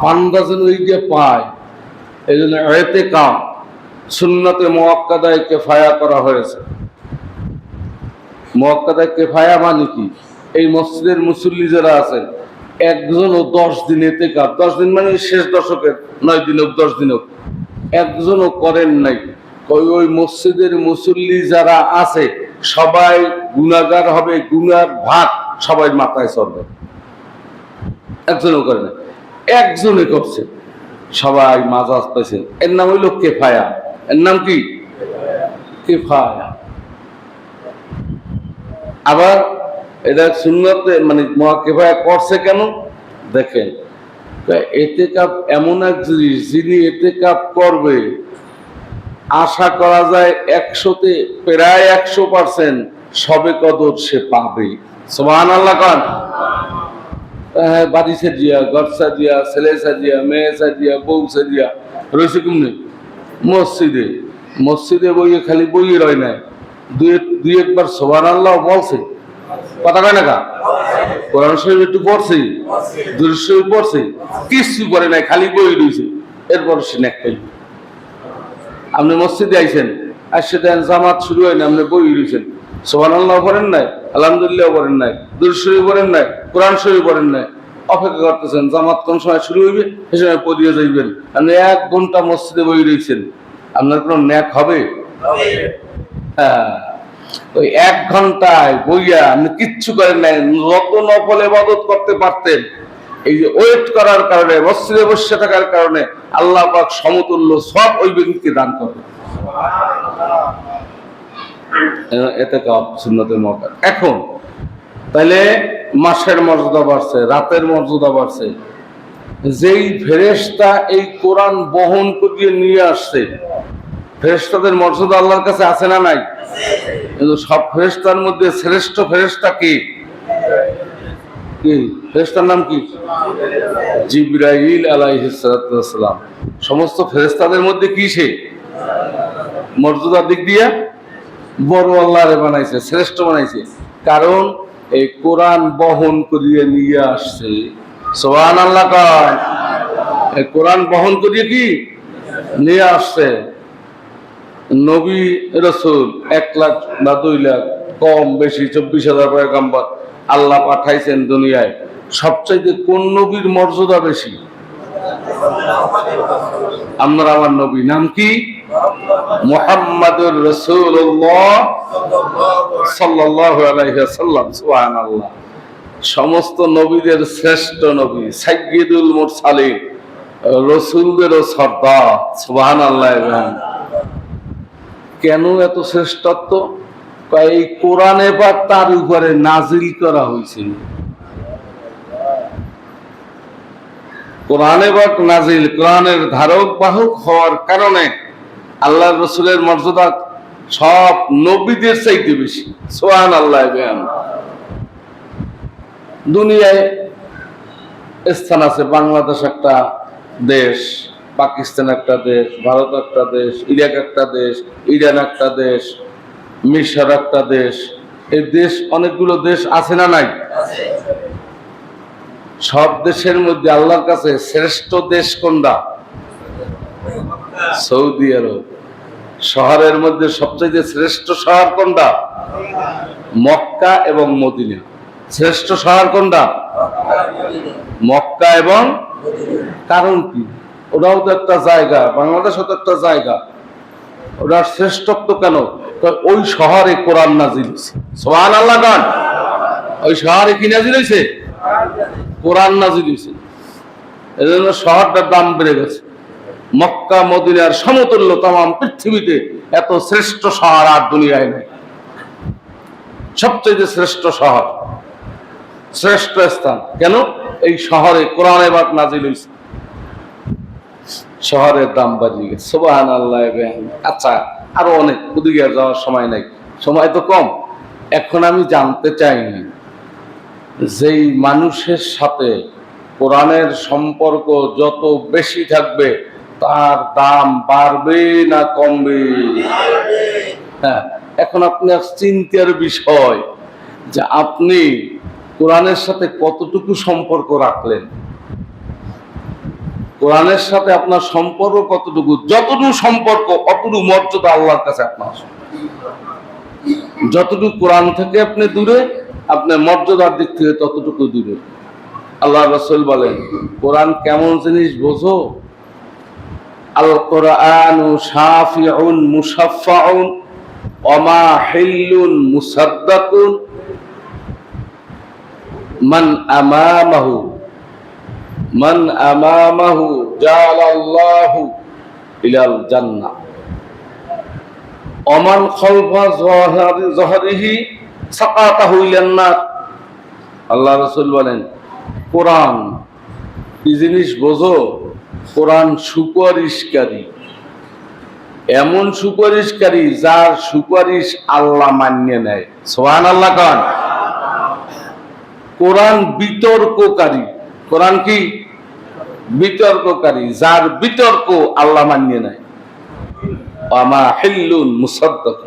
বান্দা যেন এইটা পায়, এই জন্য ইতিকাফ সুন্নতে মুআক্কাদায়ে কিফায়া করা হয়েছে। মুআক্কাদায়ে কিফায়া মানে কি? এই মসজিদের মুসল্লি যারা আছেন একজনও 10 দিন ইতিকাফ, 10 দিন মানে শেষ দশকের 9 দিন হোক 10 দিন হোক, একজনও করেন নাই, ওই মসজিদের মুসল্লি যারা আছে সবাই গুনাহগার হবে, গুনার ভাগ সবাই মাথায় চড়বে। একজনও করে না, একজনে করছে, সবাই মাজাজ পাইছে। এর নাম হইল কিফায়া। এর নাম কি? কিফায়া। আবার এটা সুন্নতে মানে কিফায়া করছে কেন দেখেন, ইতিকাফ এমন এক জিনিস, যিনি ইতিকাফ করবে আশা করা যায় 100-তে প্রায় 100% সবে কদর সে পাবে। সুবহানাল্লাহ কান। বাড়ি সাজিয়া, ঘর সাজিয়া, ছেলে সাজিয়া, মেয়ে সাজিয়া, বউ সাজিয়া রয়েছে কেমনি মসজিদে। মসজিদে বইয়ে খালি বইয়ে রয় নাই, দুই একবার সুবহানাল্লাহ বলছে, কথা কয় না কা? কোরআন শরীফ একটু পড়ছে, দুরূদ শরীফ পড়ছে, কিছু করে নাই, খালি বই রয়েছে। এরপর সে নেক পাইল। আপনি মসজিদে আইছেন, আসছে দেন জামাত শুরু হয় না, আপনি বই রয়েছেন, সুবহানাল্লাহ পড়েন নাই, আলহামদুলিল্লাহ পড়েন নাই, দুরূদ শরীফ পড়েন নাই, কোরআন শরীফ পড়েন নাই, অপেক্ষা করতেছেন জামাত কোন সময় শুরু হইবে, সে সময় পড়িয়ে যাইবেন। আপনি 1 ঘন্টা মসজিদে বই রয়েছেন, আপনার কোনো নেক হবে? হ্যাঁ, ওই 1 ঘন্টায় বইয়া আপনি কিচ্ছু করেন নাই, যত নফল ইবাদত করতে পারতেন, এই যে ওয়েট করার কারণে, মসজিদে বসে থাকার কারণে আল্লাহ পাক সমতুল্য সব ওই ব্যক্তিকে দান করবে। ইতিকাফ সুন্নতের মুআক্কাদ। এখন তাইলে মাসের মর্যাদা বাড়ছে, রাতের মর্যাদা বাড়ছে। যেই ফেরেশতা এই কোরআন বহন করিয়ে নিয়ে আসছে, ফেরেশতাদের মর্যাদা আল্লাহর কাছে আছে না নাই? কিন্তু সব ফেরেশতার মধ্যে শ্রেষ্ঠ ফেরেশতা কি? ফেরেশতার নাম কি? জিবরাইল আলাইহিস সালাতু ওয়াস সালাম। সমস্ত ফেরেশতাদের মধ্যে কি সে মর্যাদার দিক দিয়ে বড় আল্লাহরে বানাইছে, শ্রেষ্ঠ বানাইছে। কারণ এই কোরআন বহন করিয়ে নিয়ে আসছে। সুবহানাল্লাহ কর। এই কোরআন বহন করিয়ে কি নিয়ে আসছে। নবী রাসূল 1 লাখ বা 2 লাখ কম বেশি 24,000 পয়গম্বর আল্লাহ পাঠাইছেন দুনিয়ায়। সবচাইতে কোন নবীর মর্যাদা বেশি? আপনার আমার নবী নাম কি? মুহাম্মাদুর রাসূলুল্লাহ সাল্লাল্লাহু আলাইহি ওয়াসাল্লাম। সুবহানাল্লাহ। সমস্ত নবীদের শ্রেষ্ঠ নবী, সাইয়্যিদুল মুরসালিন, রাসূলদেরও সর্দার। সুবহানাল্লাহ। কেন এত শ্রেষ্ঠত্ব? এই কোরআনে পাক তার উপরে নাজিল করা হয়েছিল। কোরআনে পাক নাজিল, কোরআনের ধারক বাহক হওয়ার কারণে আল্লাহর রাসূলের মর্যাদা সব নবীদের চাইতে বেশি। সুবহানাল্লাহ। দুনিয়ায় স্থান আছে, বাংলাদেশ একটা দেশ, পাকিস্তান একটা দেশ, ভারত একটা দেশ, ইরাক একটা দেশ, ইরান একটা দেশ, মিশর একটা দেশ। এই দেশ অনেকগুলো দেশ আছে না নাই? সব দেশের মধ্যে আল্লাহর কাছে শ্রেষ্ঠ দেশ কোনটা? সৌদি আরব। শহরের মধ্যে সবচেয়ে শ্রেষ্ঠ শহর কোনটা? মক্কা এবং মদিনা। শ্রেষ্ঠ শহর কোনটা? মক্কা এবং কারণ কি? ওরাও তো একটা জায়গা, বাংলাদেশও তো একটা জায়গা। ওটার শ্রেষ্ঠত্ব কেন? ওই শহরে কোরআন নাজিল হয়েছে। সুবহানাল্লাহ গান। ওই শহরে কি নাজিল হয়েছে? কোরআন নাজিল হয়েছে। এজন্য শহরটার দাম বেড়ে গেছে। মক্কা মদিনার সমতুল্য তাম পৃথিবীতে এত শ্রেষ্ঠ শহর আর দুনিয়ায় নেই। সবচেয়ে শ্রেষ্ঠ শহর, শ্রেষ্ঠ স্থান কেন? এই শহরে কোরআনে পাক নাজিল হয়েছে। শহরের দাম বাড়িয়ে গেছে। সুবহানাল্লাহ। আচ্ছা, আরো অনেক, ওদিকে যাওয়ার সময় নাই, সময় তো কম। এখন আমি জানতে চাই যেই মানুষের সাথে কোরআনের সম্পর্ক যত বেশি থাকবে তার দাম বাড়বে না কমবে? হ্যাঁ, এখন আপনার চিন্তার বিষয় যে আপনি কোরআনের সাথে কতটুকু সম্পর্ক রাখলেন। কোরআনের সাথে আপনার সম্পর্ক কতটুকু, যতটুকু সম্পর্ক অতটুকু মর্যাদা আল্লাহর কাছে আপনার। যতটুকু কোরআন থেকে আপনি দূরে, আপনার মর্যাদার দিক থেকে ততটুকু দূরে। আল্লাহ রাসূল বলেন, কোরআন কেমন জিনিস বোঝো? আল কোরআনু শাফিউন মুশাফফাউন ওয়া মাহিল্লুন মুসাদ্দাকুন মান আমামাহু জালাল্লাহু ইলাল জান্নাহ ওয়া মান খালফা যহরিহি সাকাতাহু ইলান নার। আল্লাহ রাসূল বলেন, কোরআন কি জিনিস বোঝো? কোরআন সুপারিশকারী, এমন সুপারিশকারী যার সুপারিশ আল্লাহ মানিয়ে নেয়। সুবহানাল্লাহ কোন। কোরআন বিতর্ককারী, কোরআন কি বিতর্ককারী, যার বিতর্ক আল্লাহ মানিয়ে নেয়। আমা হিল্লুন মুসাদ্দাক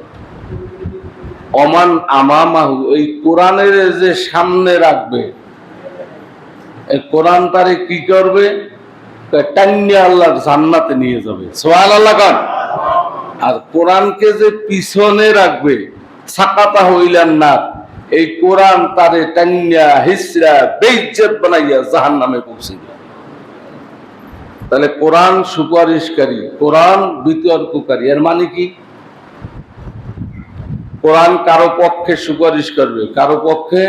ওমান আমামাহু, এই কোরআনের যে সামনে রাখবে, এই কোরআন তারে কি করবে? টান্নিয়া আল্লাহর জান্নাতে নিয়ে যাবে। সুবহানাল্লাহ কোন। আর কোরআনকে যে পিছনে রাখবে, সাকাতা হইলান না, এই কোরআন তারে টান্নিয়া হিসরা বেইজ্জত বানাইয়া জাহান্নামে পৌঁছে দেবে। তাহলে কোরআন সুপারিশকারী, কোরআন বিতর্ককারী। এর মানে কি? কোরআন কারো পক্ষে সুপারিশ করবে, কারো পক্ষে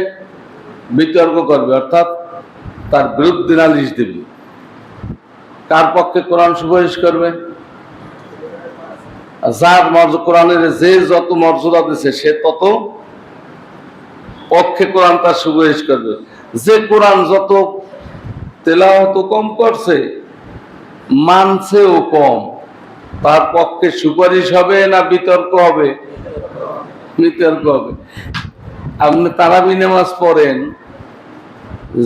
বিতর্ক করবে, অর্থাৎ তার বিরুদ্ধে নালিশ দেবে। কার পক্ষে কোরআন সুপারিশ করবে? যার কোরআনের যে যত মর্যাদা দিচ্ছে সে তত পক্ষে কোরআন তার সুপারিশ করবে। যে কোরআন যত তেলাওয়াত কম করছে, মানছেও কম, তার পক্ষে সুপারিশ হবে না বিতর্ক হবে? বিতর্ক হবে। আপনি তারাবি নামাজ পড়েন,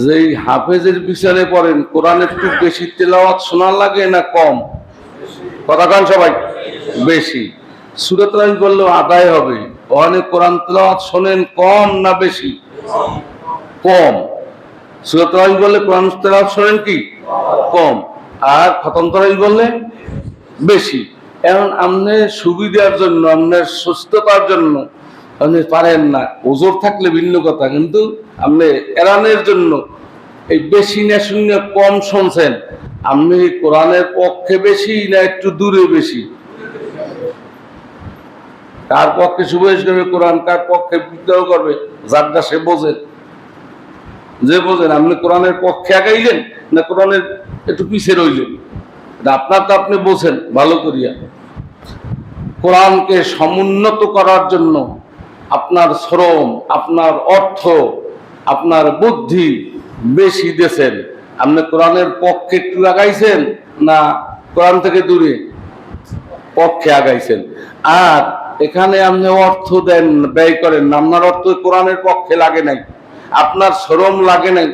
যেই হাফেজের পিছনে পড়েন, কোরআন একটু বেশি তেলাওয়াত শোনার লাগে না কম? কথা কন সবাই। বেশি। সূরা তারাবি বললেও আদায় হবে। অনেক কোরআন তেলাওয়াত শোনেন কম না বেশি? কম। সূরা তারাবি বললে কোরআন তেলাওয়াত শোনেন কি কম, আর খতম তারাবি বললে বেশি। এখন আপনি সুবিধার জন্য, আপনার সুস্থতার জন্য আপনি পারেন না, ওজোর থাকলে ভিন্ন কথা, কিন্তু আপনি এড়ানোর জন্য এই বেশি না শূন্য কম শুনছেন। আপনি কোরআনের পক্ষে বেশি না একটু দূরে বেশি? কার পক্ষে সুপারিশ করবে কোরআন, কার পক্ষে বিদ্রোহ করবে? যারটা সে বোঝেন, যে বোঝেন। আপনি কোরআনের পক্ষে আগাইলেন না কোরআনের একটু পিছিয়ে রইলেন, আপনার তো আপনি বোঝেন ভালো করিয়া। কোরআনকে সমুন্নত করার জন্য আপনার শ্রম, আপনার অর্থ, আপনার বুদ্ধি বেশি দিয়েছেন। আপনি কোরআনের পক্ষে একটু আগাইছেন না কোরআন থেকে দূরে? পক্ষে আগাইছেন। আর এখানে আপনি অর্থ দেন, ব্যয় করেন, আপনার অর্থ কোরআনের পক্ষে লাগে নাই, আপনার শ্রম লাগে নাই,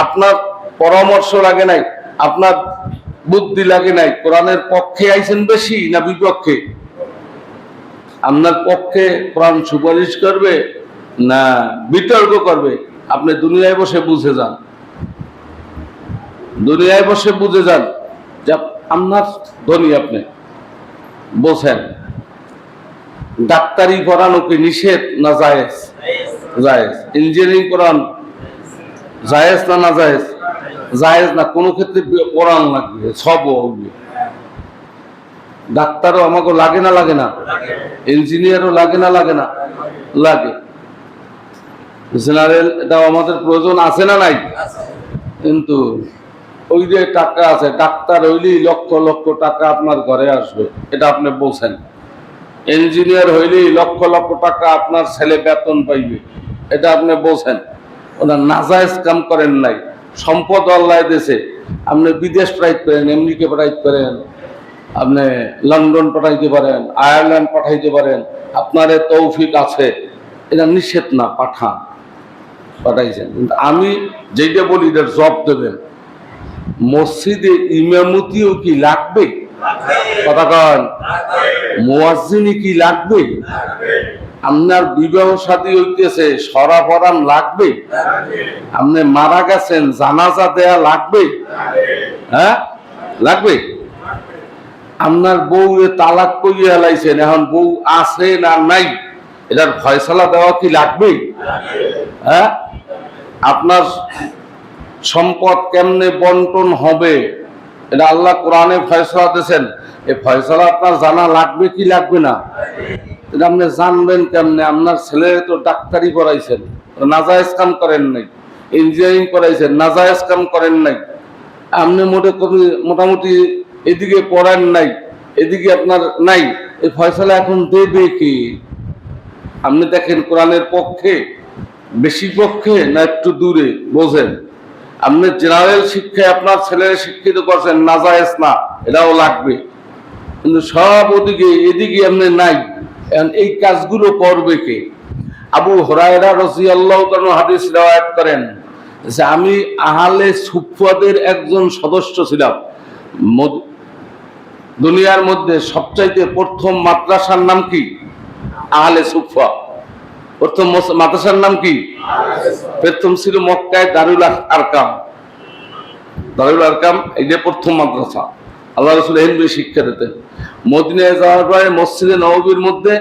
আপনার পরামর্শ লাগে নাই, আপনার বুদ্ধি লাগে নাই। কোরআনের পক্ষে আইছেন বেশি না বিপক্ষে? আপনার পক্ষে কোরআন সুপারিশ করবে না বিতর্ক করবে? আপনি দুনিয়ায় বসে বুঝে যান, দুনিয়ায় বসে বুঝে যান যে আপনার ধনী, আপনি বোঝেন ডাক্তারি পড়ানো কি নিষেধ না জায়েজ? জায়েজ। ইঞ্জিনিয়ারিং পড়ান জায়েজ না না জায়েজ? জায়েজ না। কোনো ক্ষেত্রে পড়ান লাগবে, সব ডাক্তারও আমাকে লাগে না লাগে না? ইঞ্জিনিয়ারও লাগে না লাগে না? লাগে। জেনারেল এটাও আমাদের প্রয়োজন আছে না নাই? কিন্তু ওই যে টাকা আছে, ডাক্তার হইলেই লক্ষ লক্ষ টাকা আপনার ঘরে আসবে, এটা আপনি বলছেন। ইঞ্জিনিয়ার হইলেই লক্ষ লক্ষ টাকা আপনার ছেলে বেতন পাইবে, এটা আপনি বলছেন। ওনার নাজায়েজ কাম করেন নাই। সম্পদ আল্লাহ দেশে, আপনি বিদেশ পাঠাইতে পারেন, আমেরিকা পাঠাইতে পারেন, আপনি লন্ডন পাঠাইতে পারেন, আয়ারল্যান্ড পাঠাইতে পারেন, আপনার তৌফিক আছে, এটা নিষেধ না, পাঠান, পাঠাইছেন। কিন্তু আমি যেটা বলি এটার জব দেবেন। মসজিদে ইমামতিও কি লাগবে? কথা কন। মুয়াজ্জিনি কি লাগবে? আপনার বিবাহ শাদী হইতেছে, সরাফরান লাগবে? আপনি মারা গেছেন, জানাজা দেয়া লাগবে? হ্যাঁ, লাগবে? আপনার বউ তালাক কইয়া লাইছেন, এখন বউ আছে না নাই এটার ফয়সালা দেওয়া কি লাগবে? হ্যাঁ, আপনার সম্পদ কেমনে বন্টন হবে এটা আল্লাহ কোরআনে ফয়সালা দিয়েছেন। এই ফয়সালা আপনার জানা লাগবে কি লাগবে না? এটা আপনি জানবেন কেমনে? আপনার ছেলে তো ডাক্তারি করাইছেন, নাজায়েজ কাম করেন নাই, ইঞ্জিনিয়ারিং করাইছেন, নাজায়েজ কাম করেন নাই, আপনি মোটামুটি এদিকে পড়েন নাই, এদিকে আপনার নাই, এই ফয়সালা এখন দেবে কি? আপনি দেখেন কোরআনের পক্ষে, বেশি পক্ষে না একটু দূরে? বোঝেন? আপনি জেনারেল শিক্ষায় আপনার ছেলের শিক্ষিত করছেন, নাজায়েজ না, এটাও লাগবে, কিন্তু সব ওদিকে, এদিকে আপনি নাই। এখন এই কাজগুলো করবে কে? আবু হুরায়রা রাদিয়াল্লাহু তাআলা হাদিস riwayat করেন যে আমি আহলে সুফফাদের একজন সদস্য ছিলাম। দুনিয়ার মধ্যে সবচাইতে প্রথম মাদ্রাসার নাম কি? আহলে সুফফা। প্রথম মাদ্রাসার নাম কি? প্রথম ছিল মক্কায় দারুল আরকাম। দারুল আরকাম এই যে প্রথম মাদ্রাসা, আল্লাহ রাসূল হিন্দু শিক্ষা দিতেন। মদিনায় যাওয়ার পরে মসজিদে নববীর মধ্যে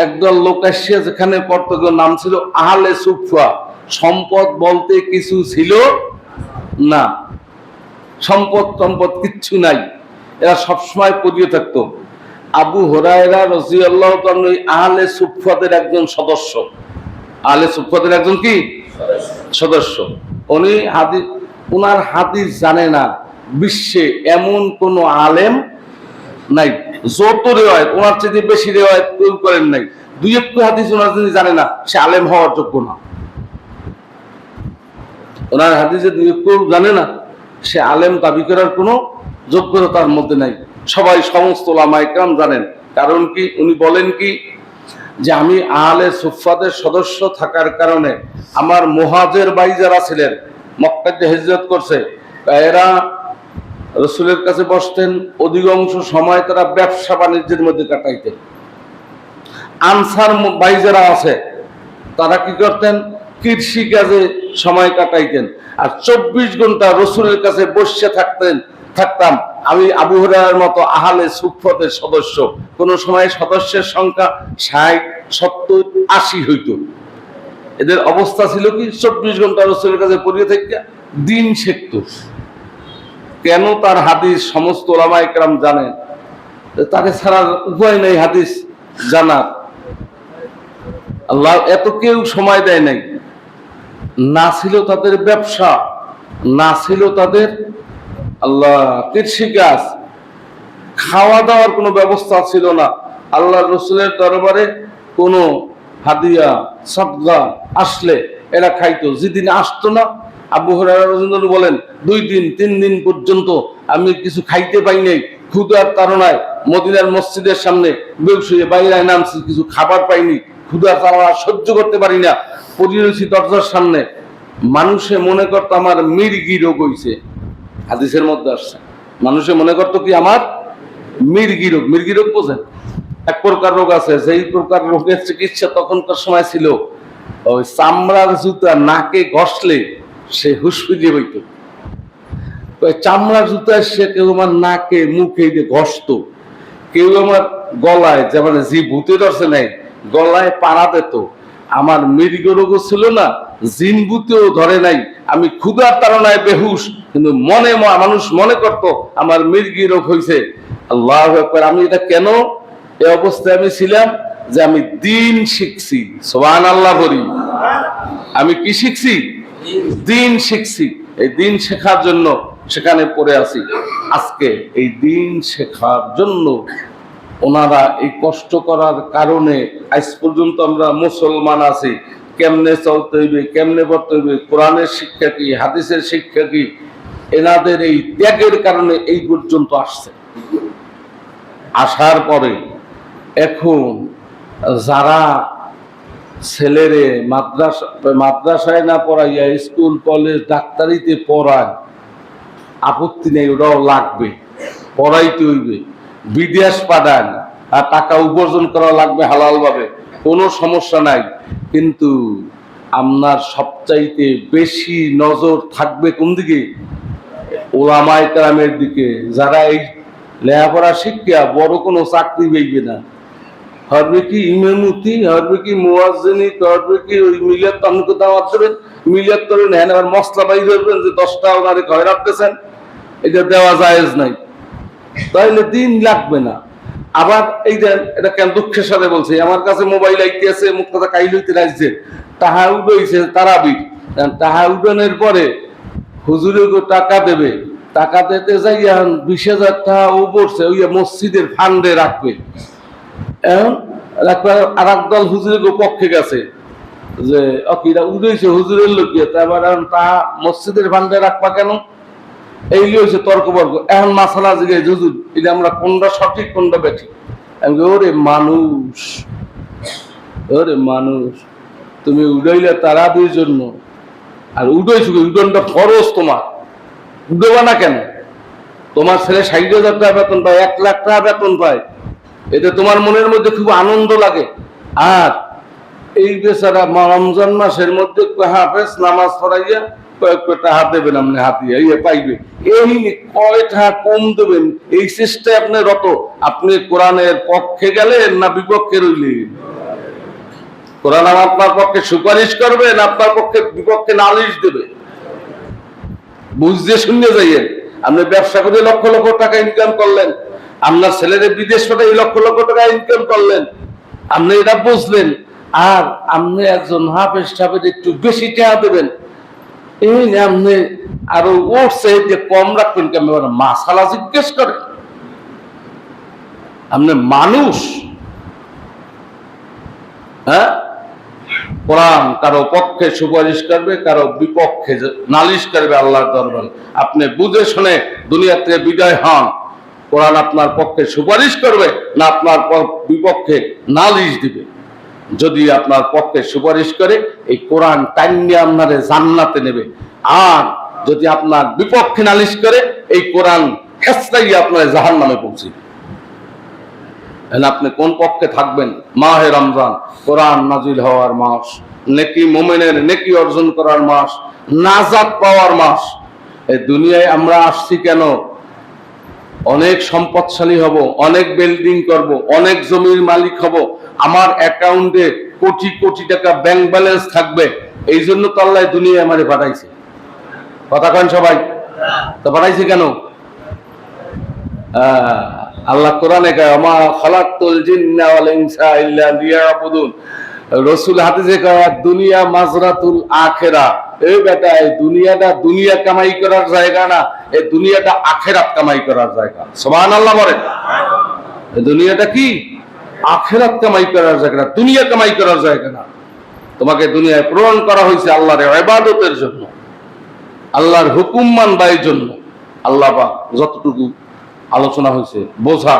একদল লোক আসছে, যেখানে পড়তো, নাম ছিল আহলে সুফফা। সম্পদ বলতে কিছু ছিল না, সম্পদ কিচ্ছু নাই, এরা সবসময় পড়িয়ে থাকতো। আবু হুরায়রা রাদিয়াল্লাহু তাআলা আহলে সুফফাদের একজন সদস্য। আহলে সুফফাদের একজন কি সদস্য? উনি হাদিস, উনার হাদিস জানে না বিশ্বে এমন কোন আলেম নাই, যত রিওয়ায়াত ওনার চেয়ে বেশি রিওয়ায়াত কেউ করেন নাই। দুই একটু হাদিস ওনার যিনি জানে না, সে আলেম হওয়ার যোগ্য না। ওনার হাদিসে দুই একটু জানে না, সে আলেম দাবি করার কোনো যোগ্যতা তার মধ্যে নাই। সবাই, সমস্ত উলামায়ে কেরাম জানেন। কারণ কি? উনি বলেন কি যে আমি আহলে সুফফাদের সদস্য থাকার কারণে আমার মুহাজির ভাই যারা ছিলেন, মক্কাতে হিজরত করছে, এরা রাসূলের কাছে বসতেন, অধিকাংশ সময় তারা ব্যবসা বাণিজ্যের মধ্যে কাটাইতেন। আনসার ভাই যারা আছে তারা কি করতেন? কৃষি কাজে সময় কাটাইতেন। আর 24 ঘন্টা রাসূলের কাছে বসে থাকতাম আমি আবু হুরায়রার মতো আহলে সুফফাদের সদস্য। কোন সময় সদস্যের সংখ্যা 60, 70, 80 হইতো। এদের অবস্থা ছিল কি? 24 ঘন্টা রাসূলের কাছে পড়ে থেকে দিন শিখত। কেন? তার হাদিস সমস্ত উলামায়ে কেরাম জানেন, তাকে ছাড়ার উপায় নেই হাদিস জানার। আল্লাহ এত কেউ সময় দেয় নাই। না ছিল তাদের ব্যবসা, না ছিল তাদের আল্লাহ কৃষিকাজ, খাওয়া দাওয়ার কোনো ব্যবস্থা ছিল না। আল্লাহ রসুলের দরবারে কোনো হাদিয়া সাদকা আসলে এরা খাইতো। যেদিন আসতো না, আবু হুরায়রা রাদিয়াল্লাহু আনহু বলেন 2 দিন 3 দিন পর্যন্ত আমি কিছু খাইতে পাই নাই, ক্ষুধার তাড়নায় মদিনার মসজিদের সামনে বেহুশ বাইরে নামছি, কিছু খাবার পাইনি, ক্ষুধার তাড়না সহ্য করতে পারি না, পড়ে রয়েছি দরজার সামনে। মানুষে মনে করতো আমার মির্গি রোগ হইছে। হাদিসের মধ্যে আসছে, মানুষে মনে করতো কি আমার মির্গি রোগ। মির্গি রোগ বোঝেন? এক প্রকার রোগ আছে, যেই প্রকার রোগের চিকিৎসা তখনকার সময় ছিল ওই চামড়ার জুতা নাকে ঘষলে সে হুসফুলিয়ে হইত। চামড়ার জুতা সে কেউ আমার নাকে মুখে দিয়ে ঘষতো, কেউ আমার গলায়, যেমন যে ভূতে ধরছে নাই, গলায় পাড়া দিত। আমার মৃগ রোগও ছিল না, জিন ভূতেও ধরে নাই, আমি ক্ষুধার তাড়নায় বেহুশ, কিন্তু মানুষ মনে করত আমার মৃগী রোগ হয়েছে। আল্লাহু আকবার। আমি এটা কেন এই অবস্থায় আমি ছিলাম? যে আমি দিন শিখছি। সুবহানাল্লাহ বলি। আমি কি শিখছি? দিন শিখছি। এই দিন শেখার জন্য সেখানে পড়ে আছি। আজকে এই দিন শেখার জন্য ওনারা এই কষ্ট করার কারণে আজ পর্যন্ত আমরা মুসলমান আছি। কেমনে চলতে হইবে, কেমনে পড়তে হইবে, কোরআনের শিক্ষা কি, হাদিসের শিক্ষা কি, এনাদের এই ত্যাগের কারণে এই পর্যন্ত আসছে। আসার পরে এখন যারা ছেলেরে মাদ্রাসায় না পড়াইয়া স্কুল কলেজ ডাক্তারিতে পড়ায়, আপত্তি নেই, ওরাও লাগবে, পড়াইতে হইবে। বিদেশ পাঠান আর টাকা উপার্জন করা লাগবে হালাল ভাবে, কোনো সমস্যা নাই। কিন্তু আপনার সবচাইতে বেশি নজর থাকবে কোন দিকে? ওলামায়ে কেরামের দিকে, যারা এই লেখাপড়া শিক্ষা বড় কোনো চাকরি পেইবে না, হরবে কি ইমামতি, হরবে কি মুয়াজ্জিনি, হরবে কি ওই মিলাদ তামকে দাওয়াত দেবেন, মিলাদ করেন, হ্যাঁ আবার মশলা বাই ধরবেন যে 10টা ওনারে খয়রাত দিয়েছেন, এটা দেওয়া জায়েজ নাই, তাইলে দিন লাগবে না। আবার এই দেন, এটা কেন দুঃখের সাথে বলছে, আমার কাছে মোবাইল আইতে আছে, মুক্তা কাইল হইতে রাখছে, তাহা উঠেছে তারাবির, তাহা উঠানোর পরে হুজুরে টাকা দেবে, টাকা দিতে যাই এখন 20,000 টাকা ও পড়ছে ওই মসজিদের ফান্ডে রাখবে। এখন রাখবে আর একদল হুজুরের পক্ষে গেছে যে অকিরা উঠেছে হুজুরের লোকিয়ে, তারপর এখন তা মসজিদের ফান্ডে রাখবা কেন, এই হয়েছে তর্ক বর্গ। এখন মাসালা জিজ্ঞেস হুজুর এটা আমরা কোনটা সঠিক কোনটা বেঠিক। আমি ওরে মানুষ, ওরে মানুষ, তুমি উড়াইলে তারাবির জন্য, আর উড়াইছো উড়নটা ফরজ, তোমার উড়বা না কেন? তোমার ছেলে 60,000 টাকা বেতন পায়, 1 লাখ টাকা বেতন পায়, এতে তোমার মনের মধ্যে খুব আনন্দ লাগে। আর এই বেচারা রমজান মাসের মধ্যে হাফেজ নামাজ পড়াইয়া কয়েকটা টাকা দেবেন, আপনি হাতিয়া ইয়ে পাইবে, এই কয় টাকা কম দেবেন এই চেষ্টায় আপনি রত। আপনি কোরআনের পক্ষে গেলেন না বিপক্ষে রইলেন? কোরআন আপনার পক্ষে সুপারিশ করবে না আপনার পক্ষে বিপক্ষে নালিশ দেবে? বুঝতে শুনে যাইয়েন। আপনি ব্যবসা করে লক্ষ লক্ষ টাকা ইনকাম করলেন, আপনার ছেলের বিদেশ পাঠাই লক্ষ লক্ষ টাকা ইনকাম করলেন, আপনি এটা বুঝলেন, আর আপনি একজন হাফেজ সাহেবের একটু বেশি টাকা দেবেন, এই আপনি আরো উঠছে যে কম রাখবেন কেমন? মাসালা জিজ্ঞেস করেন। আপনি মানুষ? হ্যাঁ, কোরআন কারো পক্ষে সুপারিশ করবে, কারো বিপক্ষে নালিশ করবে আল্লাহর দরবারে। আপনি বুঝে শুনে দুনিয়া থেকে বিদায় হন, কোরআন আপনার পক্ষে সুপারিশ করবে না আপনার বিপক্ষে নালিশ দিবে। যদি আপনার পক্ষে সুপারিশ করে এই কোরআন টাইনে আপনারে জান্নাতে নেবে, আর যদি আপনার বিপক্ষে নালিশ করে এই কোরআন খেসরাইয়া আপনার জাহান্নামে পৌঁছবে। আপনি কোন পক্ষে থাকবেন? মাহে রমজান কোরআন নাজিল হওয়ার মাস, নেকি মুমিনের নেকি অর্জন করার মাস, নাজাত পাওয়ার মাস। এই দুনিয়ায় আমরা আসছি কেন? অনেক সম্পদশালী হব, অনেক বিল্ডিং করব, অনেক জমির মালিক হব, আমার অ্যাকাউন্টে কোটি কোটি টাকা ব্যাংক ব্যালেন্স থাকবে, এই জন্য তো আল্লাহ দুনিয়ায় আমারে পাঠাইছে। কথা কন সবাই? তো পাঠাইছে কেন? আল্লাহ কোরআনে কয় ওমা খালাকতুল জিন্না ওয়াল ইনসা ইল্লা লিয়াবুদুন। রাসূল হাদিসে কয় দুনিয়া মাজরাতুল আখিরা। এই বেটা, এই দুনিয়াটা দুনিয়া কামাই করার জায়গা না, এই দুনিয়াটা আখিরাত কামাই করার জায়গা। সুবহানাল্লাহ বলেন। এই দুনিয়াটা কি? আখিরাত কামাই করার জায়গা, দুনিয়া কামাই করার জায়গা না। তোমাকে দুনিয়ায় প্রেরণ করা হয়েছে আল্লাহর ইবাদতের জন্য, আল্লাহর হুকুম মানবার জন্য। আল্লাহ পাক যতটুকু আলোচনা হয়েছে বোঝা